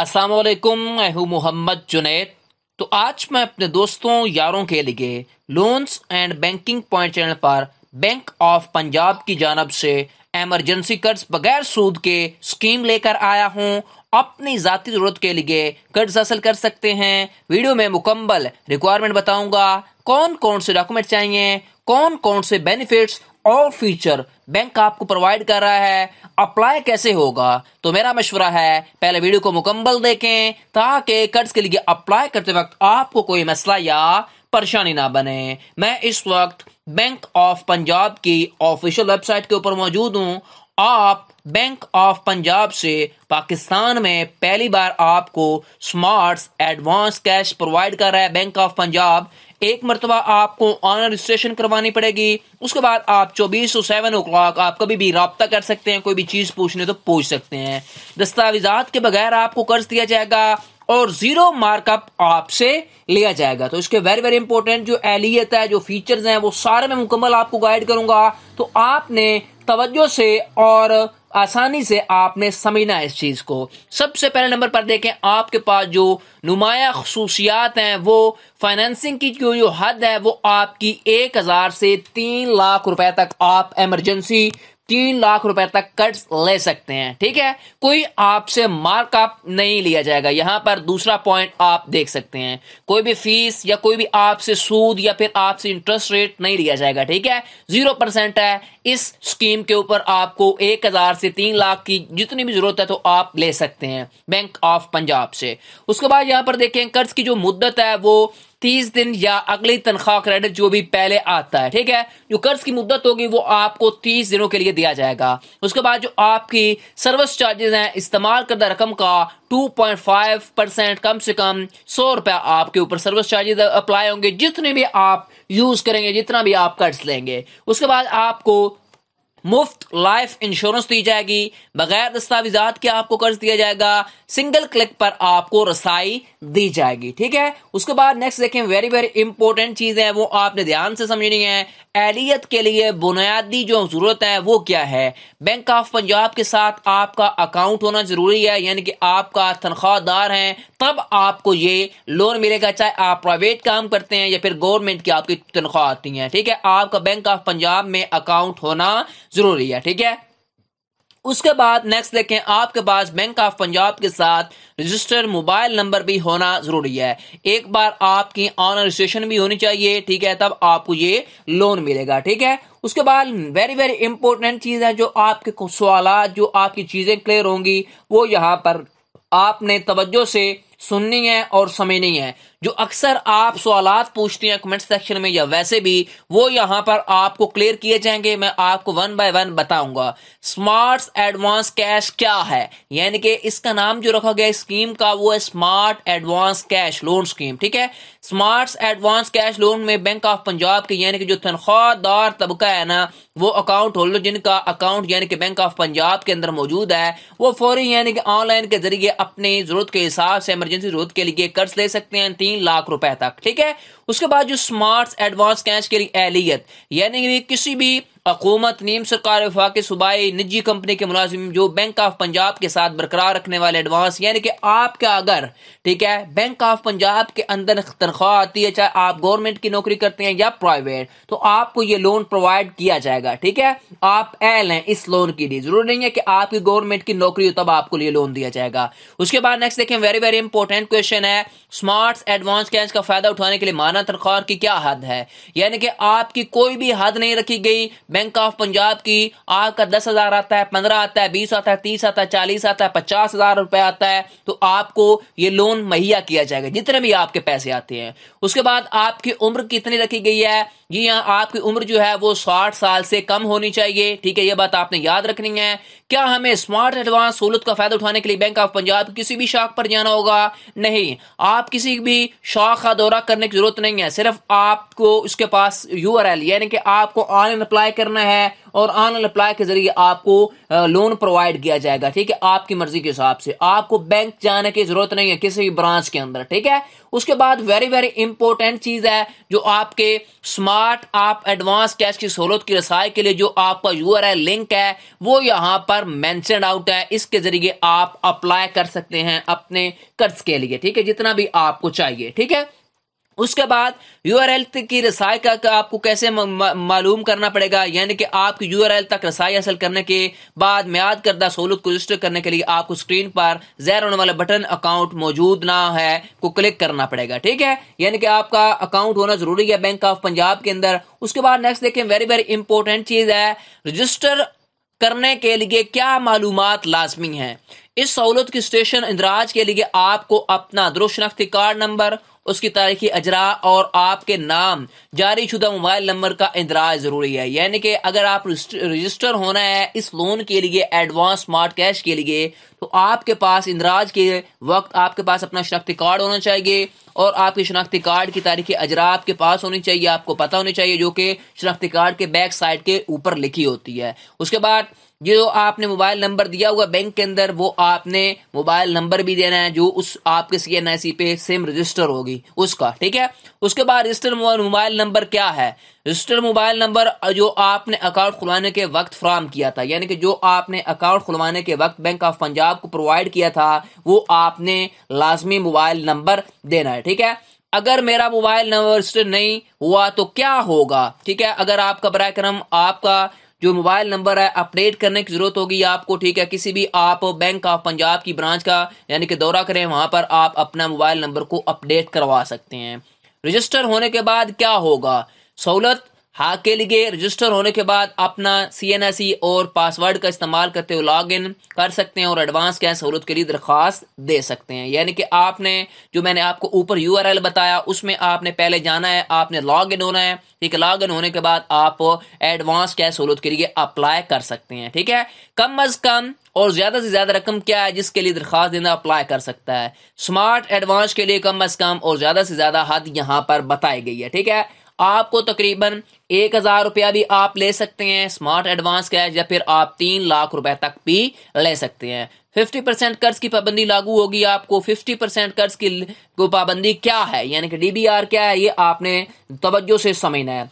السلام علیکم، میں ہوں محمد جنید۔ تو آج میں اپنے دوستوں یاروں کے لیے loans and banking point channel per bank of Punjab کی جانب سے ایمرجنسی قرض بغیر سود کے اسکیم لے کر آیا ہوں۔ اپنی ذاتی ضرورت کے لیے قرض حاصل کر سکتے ہیں۔ ویڈیو میں مکمل ریکوائرمنٹ بتاؤں گا، کون کون سے ڈاکومنٹ چاہیے، کون کون سے بینیفٹس اور فیچر بینک آپ کو پرووائڈ کر رہا ہے، اپلائی کیسے ہوگا۔ تو میرا مشورہ ہے پہلے ویڈیو کو مکمل دیکھیں تاکہ قرض کے لیے اپلائی کرتے وقت آپ کو کوئی مسئلہ یا پریشانی نہ بنے۔ میں اس وقت بینک آف پنجاب کی آفیشیل ویب سائٹ کے اوپر موجود ہوں۔ آپ بینک آف پنجاب سے پاکستان میں پہلی بار آپ کو سمارٹس ایڈوانس کیش پرووائڈ کر رہا ہے بینک آف پنجاب۔ ایک مرتبہ آپ کو آن لائن رجسٹریشن کروانی پڑے گی، اس کے بعد آپ 24/7 آپ کبھی بھی رابطہ کر سکتے ہیں، کوئی بھی چیز پوچھنے تو پوچھ سکتے ہیں۔ دستاویزات کے بغیر آپ کو قرض دیا جائے گا اور 0 مارک اپ آپ سے لیا جائے گا۔ تو اس کے ویری امپورٹنٹ جو اہلیت ہے، جو فیچرز ہیں، وہ سارے میں مکمل آپ کو گائیڈ کروں گا۔ تو آپ نے توجہ سے اور آسانی سے آپ نے سمجھنا ہے اس چیز کو۔ سب سے پہلے نمبر پر دیکھیں، آپ کے پاس جو نمایاں خصوصیات ہیں، وہ فائنینسنگ کی جو حد ہے وہ آپ کی 1000 سے 3 لاکھ روپے تک آپ ایمرجنسی 3 لاکھ روپے تک قرض لے سکتے ہیں۔ ٹھیک ہے، کوئی آپ سے مارک اپ نہیں لیا جائے گا۔ یہاں پر دوسرا پوائنٹ آپ دیکھ سکتے ہیں، کوئی بھی فیس یا کوئی بھی آپ سے سود یا پھر آپ سے انٹرسٹ ریٹ نہیں لیا جائے گا۔ ٹھیک ہے، 0% ہے اس اسکیم کے اوپر۔ آپ کو 1000 سے 3 لاکھ کی جتنی بھی ضرورت ہے تو آپ لے سکتے ہیں بینک آف پنجاب سے۔ اس کے بعد یہاں پر دیکھیں، قرض کی جو مدت ہے وہ 30 دن یا اگلی تنخواہ کریڈٹ جو بھی پہلے آتا ہے۔ ٹھیک ہے، جو قرض کی مدت ہوگی وہ آپ کو 30 دنوں کے لیے دیا جائے گا۔ اس کے بعد جو آپ کی سروس چارجز ہیں، استعمال کردہ رقم کا 2.5% کم سے کم 100 روپے آپ کے اوپر سروس چارجز اپلائی ہوں گے، جتنے بھی آپ یوز کریں گے، جتنا بھی آپ قرض لیں گے۔ اس کے بعد آپ کو مفت لائف انشورنس دی جائے گی، بغیر دستاویزات کے آپ کو قرض دیا جائے گا، سنگل کلک پر آپ کو رسائی دی جائے گی۔ ٹھیک ہے، اس کے بعد نیکسٹ دیکھیں، ویری امپورٹنٹ چیز ہے، وہ آپ نے دھیان سے سمجھنی ہے۔ اہلیت کے لیے بنیادی جو ضرورت ہے وہ کیا ہے؟ بینک آف پنجاب کے ساتھ آپ کا اکاؤنٹ ہونا ضروری ہے، یعنی کہ آپ کا تنخواہ دار ہیں تب آپ کو یہ لون ملے گا، چاہے آپ پرائیویٹ کام کرتے ہیں یا پھر گورنمنٹ کی آپ کی تنخواہ آتی ہیں۔ ٹھیک ہے، آپ کا بینک آف پنجاب میں اکاؤنٹ ہونا ضروری ہے۔ ٹھیک ہے، اس کے بعد نیکسٹ دیکھیں، آپ کے پاس بینک آف پنجاب کے ساتھ رجسٹر موبائل نمبر بھی ہونا ضروری ہے۔ ایک بار آپ کی آن لائن رجسٹریشن بھی ہونی چاہیے، ٹھیک ہے، تب آپ کو یہ لون ملے گا۔ ٹھیک ہے، اس کے بعد ویری امپورٹنٹ چیز ہے، جو آپ کے سوالات، جو آپ کی چیزیں کلیئر ہوں گی، وہ یہاں پر آپ نے توجہ سے سننی ہے اور سمجھنی ہے۔ جو اکثر آپ سوالات پوچھتے ہیں کمنٹ سیکشن میں یا ویسے بھی، وہ یہاں پر آپ کو کلیئر کیے جائیں گے۔ میں آپ کو 1 بائی 1 بتاؤں گا۔ سمارٹس ایڈوانس کیش کیا ہے؟ یعنی کہ اس کا نام جو رکھا گیا اسکیم کا وہ ہے smart advance cash loan scheme. ٹھیک ہے، سمارٹس ایڈوانس کیش لون میں بینک آف پنجاب کے یعنی کہ جو تنخواہ دار طبقہ ہے نا، وہ اکاؤنٹ ہولڈر جن کا اکاؤنٹ یعنی کہ بینک آف پنجاب کے اندر موجود ہے، وہ فوری یعنی کہ آن لائن کے ذریعے اپنی ضرورت کے حساب سے ایمرجنسی ضرورت کے لیے قرض لے سکتے ہیں 3 لاکھ روپے تک۔ ٹھیک ہے، اس کے بعد جو سمارٹس ایڈوانس کیش کے لیے اہلیت، یعنی کہ کسی بھی حکومت، نیم سرکار، وفاقی، صوبائی، نجی کمپنی کے ملازم جو بینک آف پنجاب کے ساتھ برقرار رکھنے والے ایڈوانس، یعنی کہ آپ کا اگر ٹھیک ہے بینک آف پنجاب کے اندر تنخواہ آتی ہے، چاہے آپ گورنمنٹ کی نوکری کرتے ہیں یا پرائیویٹ، تو آپ کو یہ لون پرووائڈ کیا جائے گا۔ ٹھیک ہے، آپ اہل ہیں اس لون کے لیے، ضروری نہیں ہے کہ آپ کی گورنمنٹ کی نوکری ہو تب آپ کو یہ لون دیا جائے گا۔ اس کے بعد نیکسٹ دیکھیں، ویری امپورٹنٹ کویشچن ہے، سمارٹس ایڈوانس کیش کا فائدہ اٹھانے کے لیے ماہانہ تنخواہ کی کیا حد ہے؟ یعنی کہ آپ کی کوئی بھی حد نہیں رکھی گئی۔ بینک آف پنجاب کی آپ کا 10,000 آتا ہے، 15 آتا ہے، 20 آتا ہے، 30 آتا ہے، 40 آتا ہے، 50,000 روپے آتا ہے، تو آپ کو یہ لون مہیا کیا جائے گا جتنے بھی آپ کے پیسے آتے ہیں۔ اس کے بعد آپ کی عمر کتنی رکھی گئی ہے؟ جی ہاں، آپ کی عمر جو ہے وہ 60 سال سے کم ہونی چاہیے۔ ٹھیک ہے، یہ بات آپ نے یاد رکھنی ہے۔ کیا ہمیں سمارٹ ایڈوانس سہولت کا فائدہ اٹھانے کے لیے بینک آف پنجاب کسی بھی شاخ پر جانا ہوگا؟ نہیں، آپ کسی بھی شاخ کا دورہ کرنے کی ضرورت نہیں نہیں ہے، صرف آپ کو اس کے پاس URL یعنی کہ آپ کو آن لائن اپلائی کرنا ہے اور آن لائن اپلائی کے ذریعے آپ کو لون پرووائڈ کیا جائے گا، ٹھیک ہے، آپ کی مرضی کے حساب سے، آپ کو بینک جانے کی ضرورت نہیں ہے کسی بھی برانچ کے اندر، ٹھیک ہے۔ اس کے بعد ویری ویری امپورٹنٹ چیز ہے جو آپ کے سمارٹ آپ ایڈوانس کیش کی سہولت کی رسائی کے لیے جو آپ کا URL لنک ہے وہ یہاں پر مینشنڈ آؤٹ ہے، اس کے ذریعے آپ اپلائی کر سکتے ہیں اپنے قرض کے لیے، ٹھیک ہے، جتنا بھی آپ کو چاہیے، ٹھیک ہے۔ اس کے بعد URL کی رسائی کا آپ کو کیسے معلوم کرنا پڑے گا، یعنی کہ آپ کی URL تک رسائی حاصل کرنے کے بعد میعاد کردہ سہولت کو رجسٹر کرنے کے لیے آپ کو اسکرین پر ظاہر ہونے والا بٹن اکاؤنٹ موجود نہ ہے کو کلک کرنا پڑے گا، ٹھیک ہے، یعنی کہ آپ کا اکاؤنٹ ہونا ضروری ہے بینک آف پنجاب کے اندر۔ اس کے بعد نیکسٹ دیکھیں، ویری ویری امپورٹنٹ چیز ہے، رجسٹر کرنے کے لیے کیا معلومات لازمی ہیں۔ اس سہولت کی اسٹیشن اندراج کے لیے آپ کو اپنا درست شناختی کارڈ نمبر، اس کی تاریخی اجرا اور آپ کے نام جاری شدہ موبائل نمبر کا اندراج ضروری ہے، یعنی کہ اگر آپ رجسٹر ہونا ہے اس لون کے لیے ایڈوانس اسمارٹ کیش کے لیے تو آپ کے پاس اندراج کے وقت آپ کے پاس اپنا شناختی کارڈ ہونا چاہیے اور آپ کے شناختی کارڈ کی تاریخی اجرا آپ کے پاس ہونی چاہیے، آپ کو پتہ ہونی چاہیے جو کہ شناختی کارڈ کے بیک سائڈ کے اوپر لکھی ہوتی ہے۔ اس کے بعد جو آپ نے موبائل نمبر دیا ہوا بینک کے اندر وہ آپ نے موبائل نمبر بھی دینا ہے جو اس آپ کے CNIC پہ سم رجسٹر ہوگی اس کا، ٹھیک ہے۔ اس کے بعد رجسٹر موبائل نمبر کیا ہے؟ رجسٹر موبائل نمبر جو آپ نے اکاؤنٹ کھلوانے کے وقت فراہم کیا تھا، یعنی کہ جو آپ نے اکاؤنٹ کھلوانے کے وقت بینک آف پنجاب کو پرووائڈ کیا تھا وہ آپ نے لازمی موبائل نمبر دینا ہے، ٹھیک ہے۔ اگر میرا موبائل نمبر رجسٹر نہیں ہوا تو کیا ہوگا، ٹھیک ہے، اگر آپ کا برائے کرم آپ کا جو موبائل نمبر ہے اپڈیٹ کرنے کی ضرورت ہوگی آپ کو، ٹھیک ہے، کسی بھی آپ بینک آف پنجاب کی برانچ کا یعنی کہ دورہ کریں، وہاں پر آپ اپنا موبائل نمبر کو اپڈیٹ کروا سکتے ہیں۔ رجسٹر ہونے کے بعد کیا ہوگا؟ سہولت کے لیے رجسٹر ہونے کے بعد اپنا CNIC اور پاسورڈ کا استعمال کرتے ہوئے لاگ ان کر سکتے ہیں اور ایڈوانس کیش سہولت کے لیے درخواست دے سکتے ہیں، یعنی کہ آپ نے جو میں نے آپ کو اوپر URL بتایا اس میں آپ نے پہلے جانا ہے، آپ نے لاگ ان ہونا ہے، ٹھیک ہے، لاگ ان ہونے کے بعد آپ ایڈوانس کیش سہولت کے لیے اپلائی کر سکتے ہیں، ٹھیک ہے۔ کم از کم اور زیادہ سے زیادہ رقم کیا ہے جس کے لیے درخواست دینا اپلائی کر سکتا ہے؟ سمارٹ ایڈوانس کے لیے کم از کم اور زیادہ سے زیادہ حد یہاں پر بتائی گئی ہے، ٹھیک ہے۔ آپ کو تقریباً 1000 روپیہ بھی آپ لے سکتے ہیں سمارٹ ایڈوانس کیش، یا پھر آپ 3 لاکھ روپے تک بھی لے سکتے ہیں۔ 50% قرض کی پابندی لاگو ہوگی آپ کو۔ 50% قرض کی پابندی کیا ہے، یعنی کہ DBR کیا ہے، یہ آپ نے توجہ سے سمجھنا ہے۔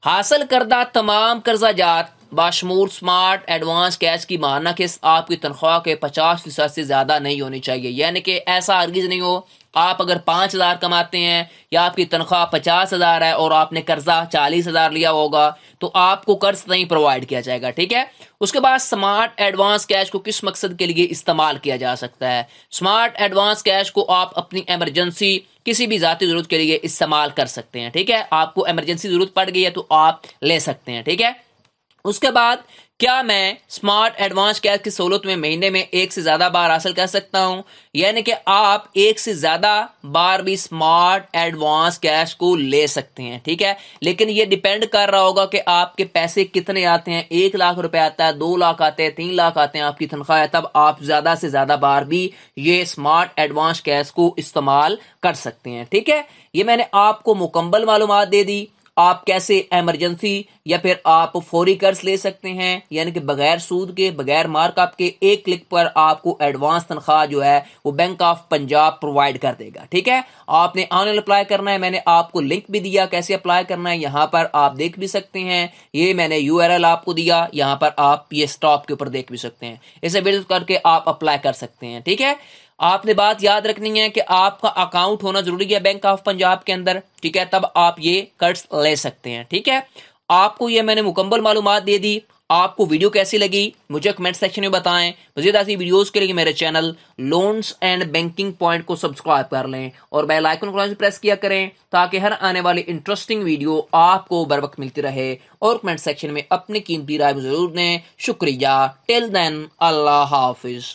حاصل کردہ تمام قرضہ جات باشمول سمارٹ ایڈوانس کیش کی ماہانہ قسط آپ کی تنخواہ کے 50% سے زیادہ نہیں ہونی چاہیے، یعنی کہ ایسا ہرگز نہیں ہو آپ اگر 5000 کماتے ہیں یا آپ کی تنخواہ 50,000 ہے اور آپ نے قرضہ 40,000 لیا ہوگا تو آپ کو قرض نہیں پرووائڈ کیا جائے گا، ٹھیک ہے۔ اس کے بعد سمارٹ ایڈوانس کیش کو کس مقصد کے لیے استعمال کیا جا سکتا ہے؟ سمارٹ ایڈوانس کیش کو آپ اپنی ایمرجنسی کسی بھی ذاتی ضرورت کے لیے استعمال کر سکتے ہیں، ٹھیک ہے، آپ کو ایمرجنسی ضرورت پڑ گئی ہے تو آپ لے سکتے ہیں، ٹھیک ہے۔ اس کے بعد کیا میں سمارٹ ایڈوانس کیش کی سہولت میں مہینے میں 1 سے زیادہ بار حاصل کر سکتا ہوں؟ یعنی کہ آپ 1 سے زیادہ بار بھی سمارٹ ایڈوانس کیش کو لے سکتے ہیں، ٹھیک ہے، لیکن یہ ڈیپینڈ کر رہا ہوگا کہ آپ کے پیسے کتنے آتے ہیں۔ 1 لاکھ روپے آتا ہے، 2 لاکھ آتے ہیں، 3 لاکھ آتے ہیں آپ کی تنخواہ ہے، تب آپ زیادہ سے زیادہ بار بھی یہ سمارٹ ایڈوانس کیش کو استعمال کر سکتے ہیں، ٹھیک ہے۔ یہ میں نے آپ کو مکمل معلومات دے دی، آپ کیسے ایمرجنسی یا پھر آپ فوری قرض لے سکتے ہیں، یعنی کہ بغیر سود کے بغیر مارک اپ کے 1 کلک پر آپ کو ایڈوانس تنخواہ جو ہے وہ بینک آف پنجاب پرووائڈ کر دے گا، ٹھیک ہے۔ آپ نے آن لائن اپلائی کرنا ہے، میں نے آپ کو لنک بھی دیا کیسے اپلائی کرنا ہے، یہاں پر آپ دیکھ بھی سکتے ہیں، یہ میں نے URL آپ کو دیا، یہاں پر آپ یہ سٹاپ کے اوپر دیکھ بھی سکتے ہیں، اسے وزٹ کر کے آپ اپلائی کر سکتے ہیں، ٹھیک ہے۔ آپ نے بات یاد رکھنی ہے کہ آپ کا اکاؤنٹ ہونا ضروری ہے بینک آف پنجاب کے اندر، ٹھیک ہے، تب آپ یہ قرض لے سکتے ہیں، ٹھیک ہے۔ آپ کو یہ میں نے مکمل معلومات دے دی۔ آپ کو ویڈیو کیسی لگی مجھے کمنٹ سیکشن میں بتائیں۔ مزید ایسی ویڈیوز کے لیے میرے channel loans and banking point کو سبسکرائب کر لیں اور بیل آئیکن کو پریس کیا کریں تاکہ ہر آنے والی انٹرسٹنگ ویڈیو آپ کو بر وقت ملتی رہے، اور کمنٹ سیکشن میں اپنی قیمتی رائے ضرور دیں۔ شکریہ۔ ٹل دین، اللہ حافظ۔